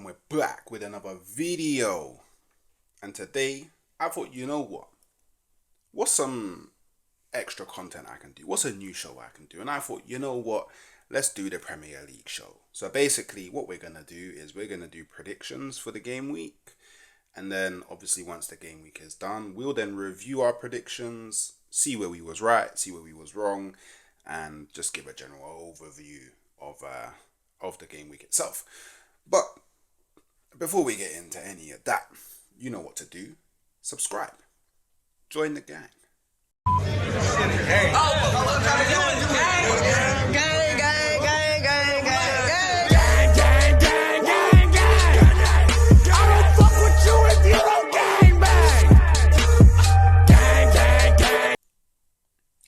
we're back with another video. And today, I thought, you know what? What's some extra content I can do? What's a new show I can do? And I thought, you know what? Let's do the Premier League show. So basically, what we're going to do is we're going to do predictions for the game week. And then, obviously, once the game week is done, we'll then review our predictions, see where we was right, see where we was wrong, and just give a general overview of the game week itself. But before we get into any of that, you know what to do. Subscribe. Join the gang.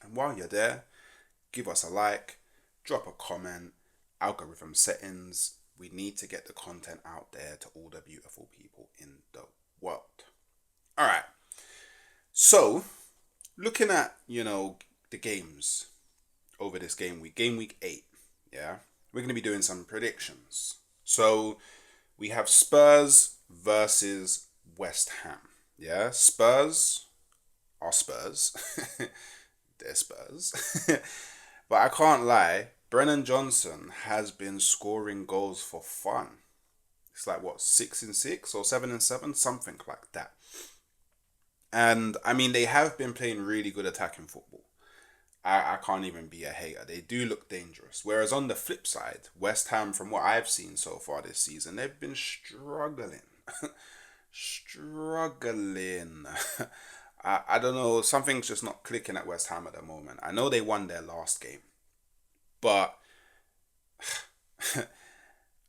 And while you're there, give us a like, drop a comment, algorithm settings. We need to get the content out there to all the beautiful people in the world. All right. So, looking at, the games over this game week 8, yeah, we're going to be doing some predictions. So, we have Spurs versus West Ham. Yeah, Spurs are Spurs. They're Spurs. But I can't lie, Brennan Johnson has been scoring goals for fun. It's like, 6-6 or 7-7? Something like that. And, I mean, they have been playing really good attacking football. I can't even be a hater. They do look dangerous. Whereas on the flip side, West Ham, from what I've seen so far this season, they've been struggling. Struggling. I don't know. Something's just not clicking at West Ham at the moment. I know they won their last game. But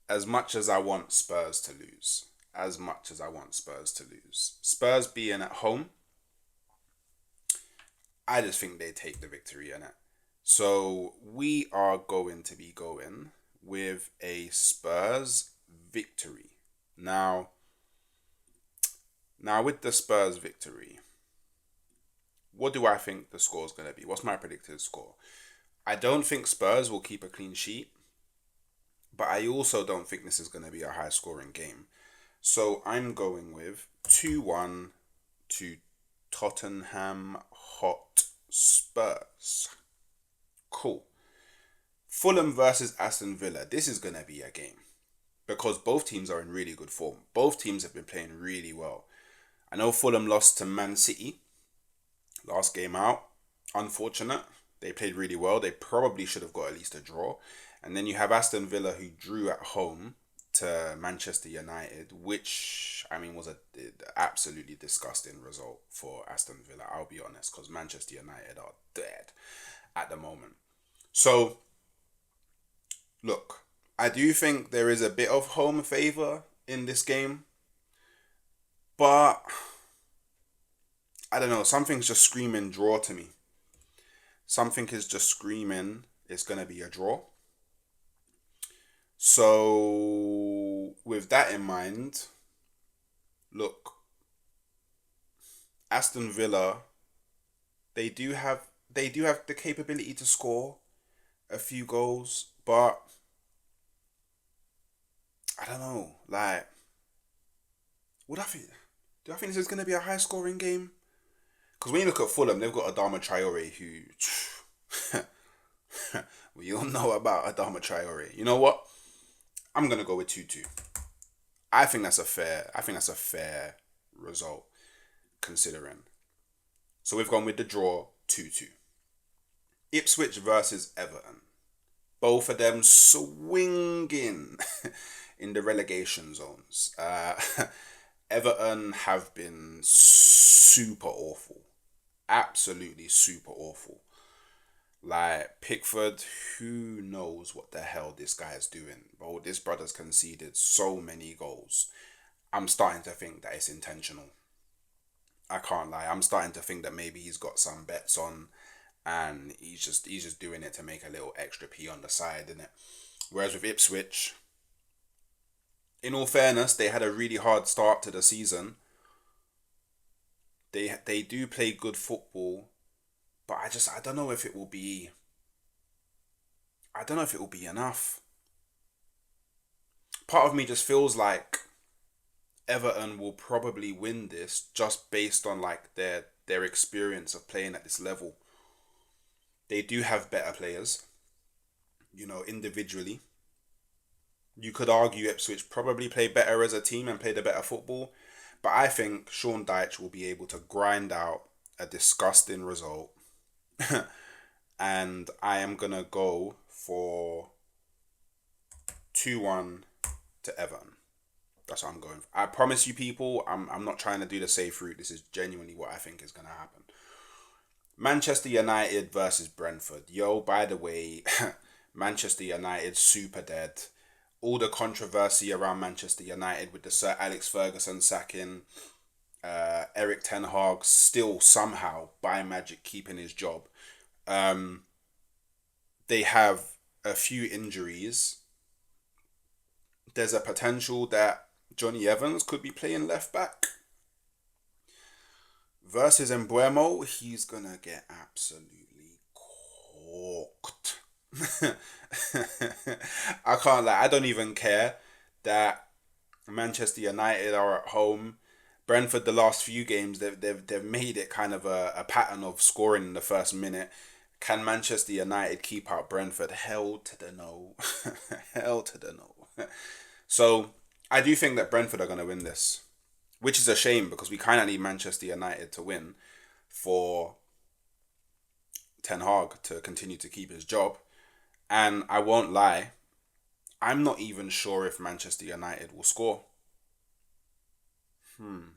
as much as I want Spurs to lose, Spurs being at home, I just think they take the victory in it. So we are going to be going with a Spurs victory. Now with the Spurs victory, what do I think the score is going to be? What's my predicted score? I don't think Spurs will keep a clean sheet, but I also don't think this is going to be a high-scoring game. So I'm going with 2-1 to Tottenham Hotspurs. Cool. Fulham versus Aston Villa. This is going to be a game because both teams are in really good form. Both teams have been playing really well. I know Fulham lost to Man City last game out. Unfortunate. They played really well. They probably should have got at least a draw. And then you have Aston Villa, who drew at home to Manchester United, which, I mean, was an absolutely disgusting result for Aston Villa, I'll be honest, because Manchester United are dead at the moment. So, look, I do think there is a bit of home favour in this game, but I don't know, something's just screaming draw to me. Something is just screaming it's going to be a draw. So, with that in mind, look, Aston Villa, they do have the capability to score a few goals, but I don't know, like, do I think this is going to be a high-scoring game? Because when you look at Fulham, they've got Adama Traore, who we all know about Adama Traore. You know what? I'm gonna go with 2-2. I think that's a fair result, considering. So we've gone with the draw 2-2. Ipswich versus Everton. Both of them swinging in the relegation zones. Everton have been super awful. Absolutely super awful. Like, Pickford, who knows what the hell this guy is doing. Bro, this brother's conceded so many goals. I'm starting to think that it's intentional. I can't lie. I'm starting to think that maybe he's got some bets on and he's just doing it to make a little extra P on the side, innit? Whereas with Ipswich, in all fairness, they had a really hard start to the season. They do play good football, but I don't know if it will be. I don't know if it will be enough. part of me just feels like Everton will probably win this just based on like their experience of playing at this level. They do have better players, individually. You could argue Ipswich probably play better as a team and play the better football, but I think Sean Dyche will be able to grind out a disgusting result, and I am gonna go for 2-1 to Everton. That's what I'm going for. I promise you, people, I'm not trying to do the safe route. This is genuinely what I think is gonna happen. Manchester United versus Brentford. Yo, by the way, Manchester United super dead. All the controversy around Manchester United with the Sir Alex Ferguson sacking, Eric Ten Hag still somehow by magic keeping his job. They have a few injuries. There's a potential that Johnny Evans could be playing left back. Versus Embuemo, he's gonna get absolutely cooked. I can't lie. I don't even care that Manchester United are at home. Brentford, the last few games, they've made it kind of a pattern of scoring in the first minute. Can Manchester United keep out Brentford? Hell to the no. Hell to the no. So I do think that Brentford are going to win this, which is a shame because we kind of need Manchester United to win for Ten Hag to continue to keep his job. And I won't lie, I'm not even sure if Manchester United will score. I'm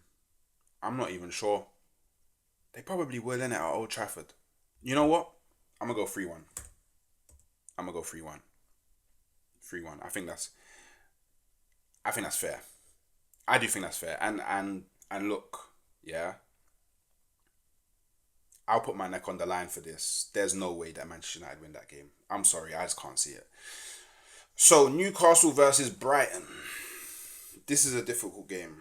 not even sure. They probably will in it at Old Trafford. You know what? I'm going to go 3-1. I'm going to go 3-1. 3-1. I think that's fair. I do think that's fair. And look, yeah. I'll put my neck on the line for this. There's no way that Manchester United win that game. I'm sorry, I just can't see it. So, Newcastle versus Brighton. This is a difficult game.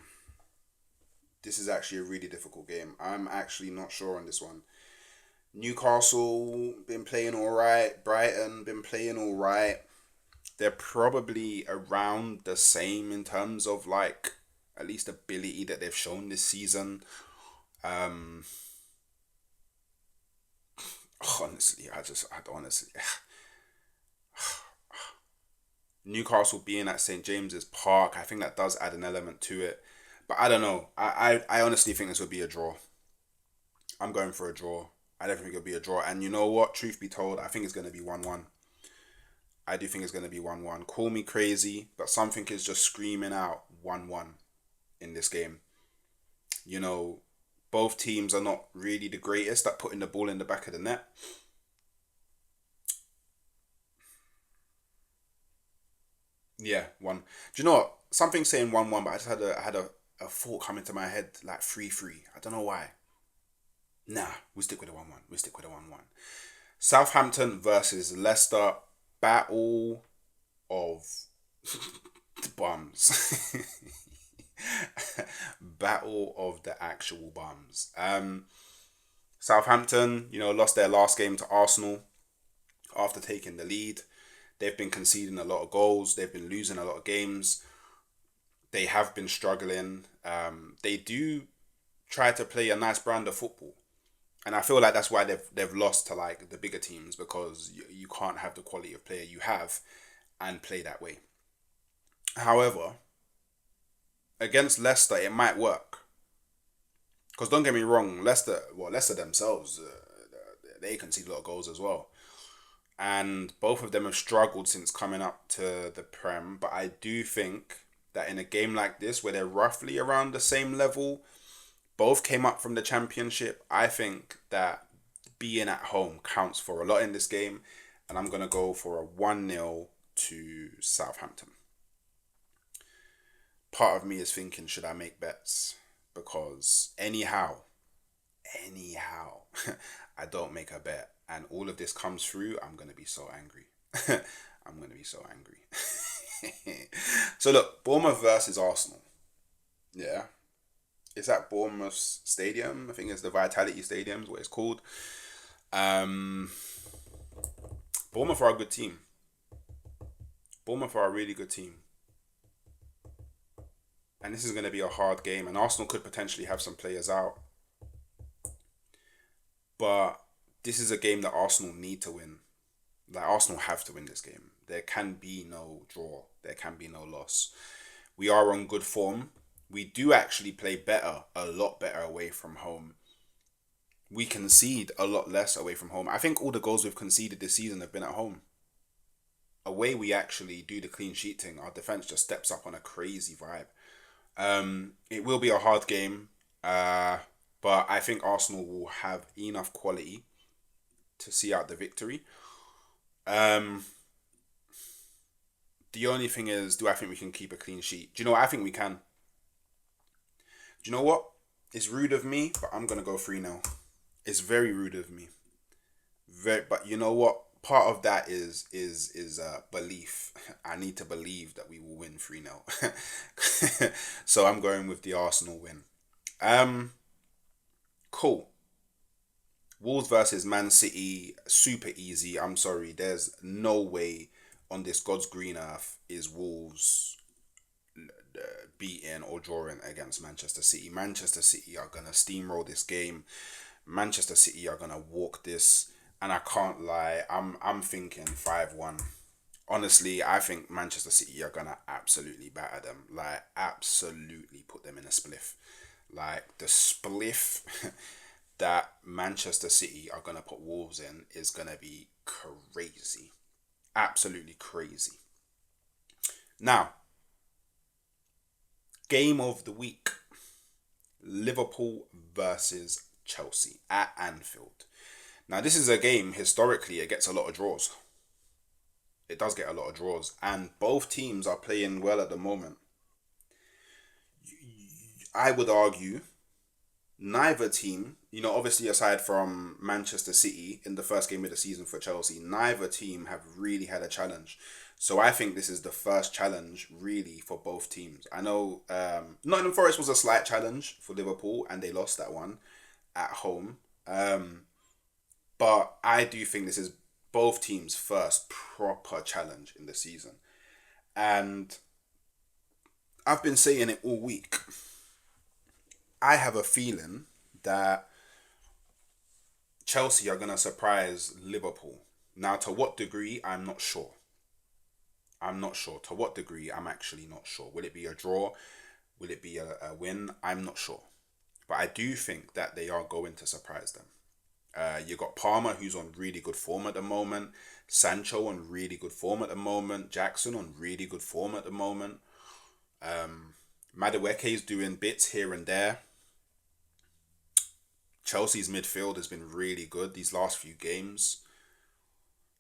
This is actually a really difficult game. I'm actually not sure on this one. Newcastle been playing all right. Brighton been playing all right. They're probably around the same in terms of like at least ability that they've shown this season. Honestly, Newcastle being at St. James's Park, I think that does add an element to it. But I don't know. I honestly think this would be a draw. I'm going for a draw. I definitely think it'll be a draw. And you know what? Truth be told, I think it's going to be 1-1. I do think it's going to be 1-1. Call me crazy, but something is just screaming out 1-1 in this game. Both teams are not really the greatest at putting the ball in the back of the net. Yeah, 1. Do you know what? Something saying 1-1, but I just had a thought come into my head like 3-3. I don't know why. Nah, we stick with the 1-1. We stick with the 1-1. Southampton versus Leicester. Battle of the bums. Battle of the actual bums. Southampton, lost their last game to Arsenal after taking the lead. They've been conceding a lot of goals. They've been losing a lot of games. They have been struggling. They do try to play a nice brand of football. And I feel like that's why they've lost to like the bigger teams because you can't have the quality of player you have and play that way. However, against Leicester, it might work. Because don't get me wrong, Leicester themselves, they concede a lot of goals as well. And both of them have struggled since coming up to the Prem. But I do think that in a game like this, where they're roughly around the same level, both came up from the Championship, I think that being at home counts for a lot in this game. And I'm going to go for a 1-0 to Southampton. Part of me is thinking, should I make bets? Because anyhow, I don't make a bet. And all of this comes through, I'm going to be so angry. I'm going to be so angry. So look, Bournemouth versus Arsenal. Yeah. It's at Bournemouth Stadium. I think it's the Vitality Stadium is what it's called. Bournemouth are a good team. Bournemouth are a really good team. and this is going to be a hard game, and Arsenal could potentially have some players out. But this is a game that Arsenal need to win. Like, Arsenal have to win this game. There can be no draw. There can be no loss. We are on good form. We do actually play better, a lot better away from home. We concede a lot less away from home. I think all the goals we've conceded this season have been at home. Away, we actually do the clean sheet thing. Our defense just steps up on a crazy vibe. It will be a hard game, but I think Arsenal will have enough quality to see out the victory. Um, the only thing is, do I think we can keep a clean sheet? Do you know what? I think we can. Do you know what? It's rude of me, but I'm gonna go 3-0. It's very rude of me. But you know what? Part of that is belief. I need to believe that we will win 3-0. So I'm going with the Arsenal win. Um, cool. Wolves versus Man City, super easy. I'm sorry, there's no way on this God's green earth is Wolves beating or drawing against Manchester City. Manchester City are gonna steamroll this game. Manchester City are gonna walk this, and I can't lie. I'm thinking 5-1. Honestly, I think Manchester City are gonna absolutely batter them. Like, absolutely put them in a spliff. Like, the spliff that Manchester City are gonna put Wolves in is gonna be crazy. Absolutely crazy. Now, game of the week. Liverpool versus Chelsea at Anfield. Now, this is a game, historically, it gets a lot of draws. It does get a lot of draws. And both teams are playing well at the moment. I would argue neither team, obviously aside from Manchester City in the first game of the season for Chelsea, neither team have really had a challenge. So I think this is the first challenge really for both teams. I know Nottingham Forest was a slight challenge for Liverpool and they lost that one at home. But I do think this is both teams' first proper challenge in the season. And I've been saying it all week. I have a feeling that Chelsea are going to surprise Liverpool. Now, to what degree, I'm not sure. I'm not sure. To what degree, I'm actually not sure. Will it be a draw? Will it be a win? I'm not sure. But I do think that they are going to surprise them. You got Palmer, who's on really good form at the moment. Sancho on really good form at the moment. Jackson on really good form at the moment. Madueke's doing bits here and there. Chelsea's midfield has been really good these last few games.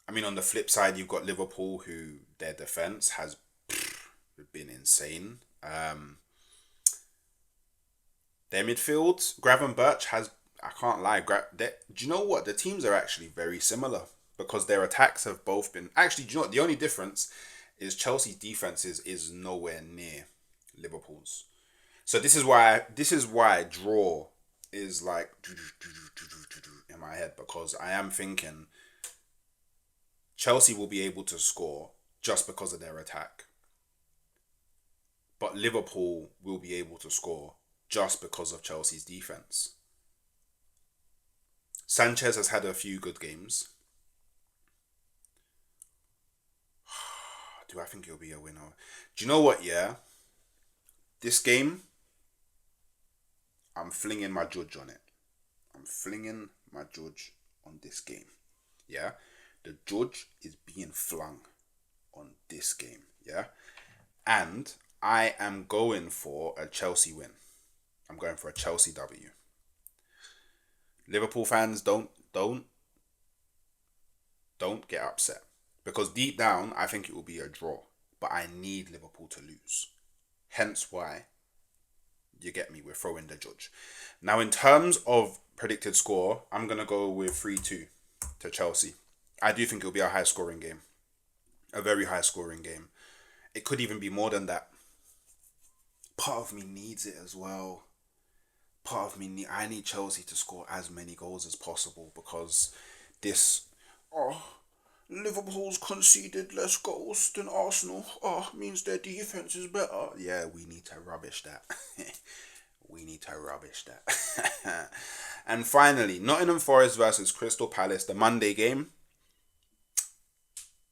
I mean, on the flip side, you've got Liverpool, who their defence has been insane. Their midfield, Gravenberch has, I can't lie, do you know what? The teams are actually very similar because their attacks have both been, actually, do you know what? The only difference is Chelsea's defence is nowhere near Liverpool's. So this is why draw is like in my head, because I am thinking Chelsea will be able to score just because of their attack. But Liverpool will be able to score just because of Chelsea's defence. Sanchez has had a few good games. Do I think he'll be a winner? Do you know what, yeah? This game, I'm flinging my judge on it. I'm flinging my judge on this game. Yeah? The judge is being flung on this game. Yeah? And I am going for a Chelsea win. I'm going for a Chelsea W. Liverpool fans, don't get upset. Because deep down, I think it will be a draw. But I need Liverpool to lose. Hence why, you get me, we're throwing the judge. Now, in terms of predicted score, I'm going to go with 3-2 to Chelsea. I do think it'll be a high-scoring game. A very high-scoring game. It could even be more than that. Part of me needs it as well. I need Chelsea to score as many goals as possible because this... Liverpool's conceded less goals than Arsenal. Oh, means their defense is better. Yeah, we need to rubbish that. We need to rubbish that. And finally, Nottingham Forest versus Crystal Palace, the Monday game.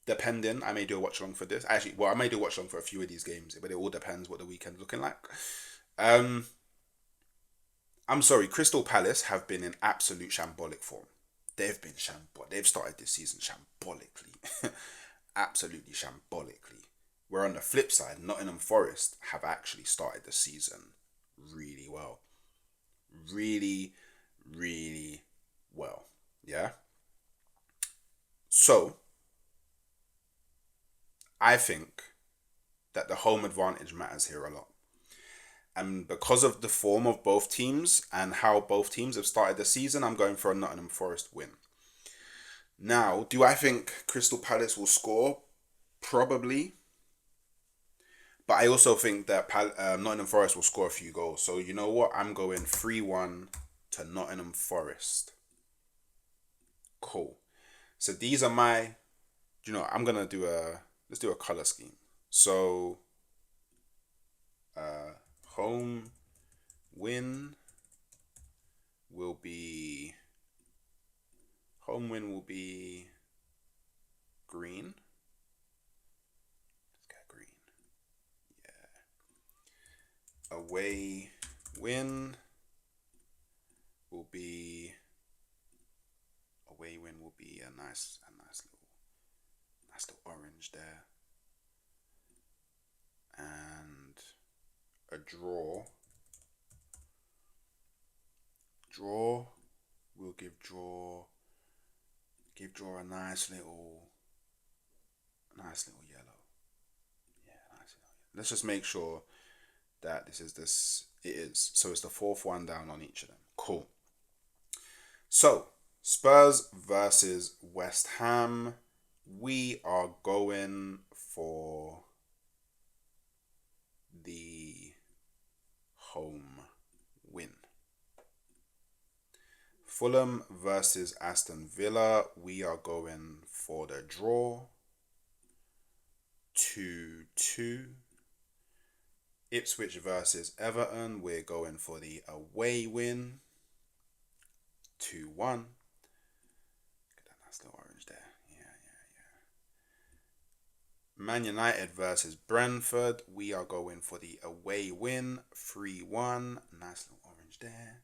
Depending, I may do a watch along for this. Actually, well, I may do a watch along for a few of these games, but it all depends what the weekend's looking like. I'm sorry, Crystal Palace have been in absolute shambolic form. They've been shambolic. They've started this season shambolically. Absolutely shambolically. Where on the flip side, Nottingham Forest have actually started the season really well. Really, really well. Yeah? So, I think that the home advantage matters here a lot. And because of the form of both teams and how both teams have started the season, I'm going for a Nottingham Forest win. Now, do I think Crystal Palace will score? Probably. But I also think that Nottingham Forest will score a few goals. So you know what? I'm going 3-1 to Nottingham Forest. Cool. So these are my, I'm going to let's do a colour scheme. So, home win will be green. Let's get green. Yeah. Away win will be a nice little orange there. And a draw will give draw a nice little yellow. Yeah, nice little yellow. Let's just make sure that it is. So it's the fourth one down on each of them. Cool. So Spurs versus West Ham. We are going for the home win. Fulham versus Aston Villa. We are going for the draw. 2-2. Ipswich versus Everton. We're going for the away win. 2-1. Get that nice little orange there. Yeah. Man United versus Brentford. We are going for the away win. 3-1. Nice little orange there.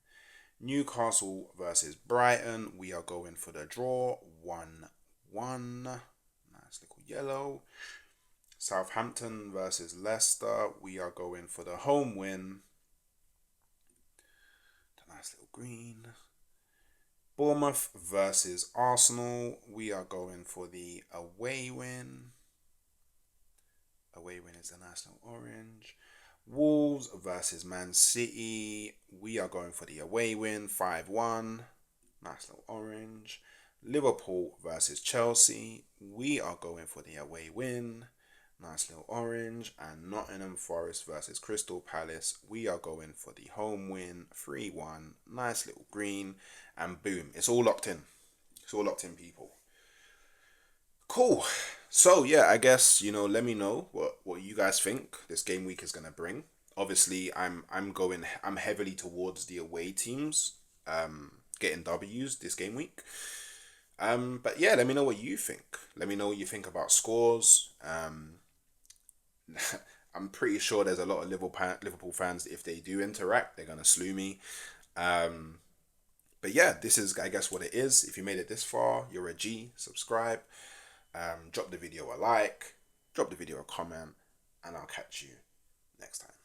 Newcastle versus Brighton. We are going for the draw. 1-1. Nice little yellow. Southampton versus Leicester. We are going for the home win. The nice little green. Bournemouth versus Arsenal. We are going for the away win. Away win is a nice little orange. Wolves versus Man City. We are going for the away win. 5-1. Nice little orange. Liverpool versus Chelsea. We are going for the away win. Nice little orange. And Nottingham Forest versus Crystal Palace. We are going for the home win. 3-1. Nice little green. And boom. It's all locked in. It's all locked in, people. Cool. So yeah, I guess, let me know what you guys think this game week is gonna bring. Obviously, I'm heavily towards the away teams getting W's this game week. But yeah, let me know what you think. Let me know what you think about scores. I'm pretty sure there's a lot of Liverpool fans. If they do interact, they're gonna slew me. But yeah, this is, I guess, what it is. If you made it this far, you're a G. Subscribe. Drop the video a like. Drop the video a comment. And I'll catch you next time.